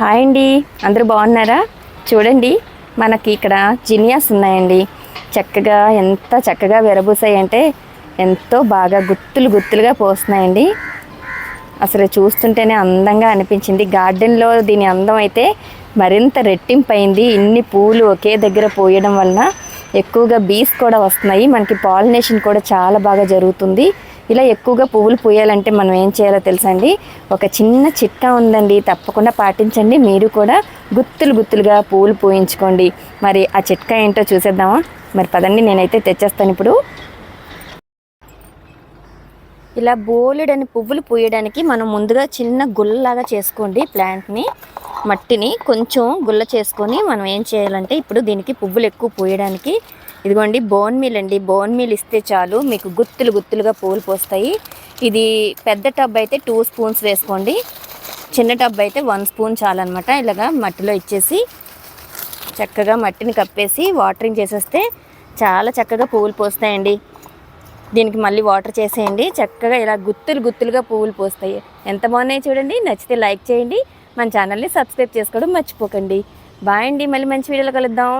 Hi అండి, అందరూ బాగున్నారా? చూడండి, మనకి ఇక్కడ జినియాస్ ఉన్నాయండి. ఎంత చక్కగా విరబూసాయి అంటే ఎంతో బాగా గుత్తులుగా పోస్తున్నాయండి. అసలు చూస్తుంటేనే అందంగా అనిపించింది. గార్డెన్లో దీని అందం అయితే మరింత రెట్టింపైంది. ఇన్ని పూలు ఒకే దగ్గర పోయడం వలన ఎక్కువగా బీస్ కూడా వస్తున్నాయి. మనకి పాలినేషన్ కూడా చాలా బాగా జరుగుతుంది. ఇలా ఎక్కువగా పువ్వులు పూయాలంటే మనం ఏం చేయాలో తెలుసా అండి? ఒక చిన్న చిట్కా ఉందండి, తప్పకుండా పాటించండి. మీరు కూడా గుత్తులుగా పువ్వులు పూయించుకోండి. మరి ఆ చిట్కా ఏంటో చూసేద్దామా? మరి పదండి, నేనైతే తెచ్చేస్తాను ఇప్పుడు. ఇలా బోలెడని పువ్వులు పూయడానికి మనం ముందుగా చిన్న గుల్లలాగా చేసుకోండి. ప్లాంట్ని, మట్టిని కొంచెం గుల్ల చేసుకొని మనం ఏం చేయాలంటే ఇప్పుడు దీనికి పువ్వులు ఎక్కువ పూయడానికి ఇదిగోండి బోన్ మీల్ అండి. బోన్ మీల్ ఇస్తే చాలు మీకు గుత్తులుగా పువ్వులు పోస్తాయి. ఇది పెద్ద టబ్ అయితే 2 స్పూన్స్ వేసుకోండి, చిన్న టబ్ అయితే 1 స్పూన్ చాలన్నమాట. ఇలాగా మట్టిలో ఇచ్చేసి చక్కగా మట్టిని కప్పేసి వాటరింగ్ చేసేస్తే చాలా చక్కగా పువ్వులు పోస్తాయండి. దీనికి మళ్ళీ వాటర్ చేసేయండి. చక్కగా ఇలా గుత్తులుగా పువ్వులు పోస్తాయి. ఎంత బాగున్నాయి చూడండి. నచ్చితే లైక్ చేయండి, మన ఛానల్ని సబ్స్క్రైబ్ చేసుకోవడం మర్చిపోకండి. బాయ్ అండి, మళ్ళీ మంచి వీడియోలో కలుద్దాం.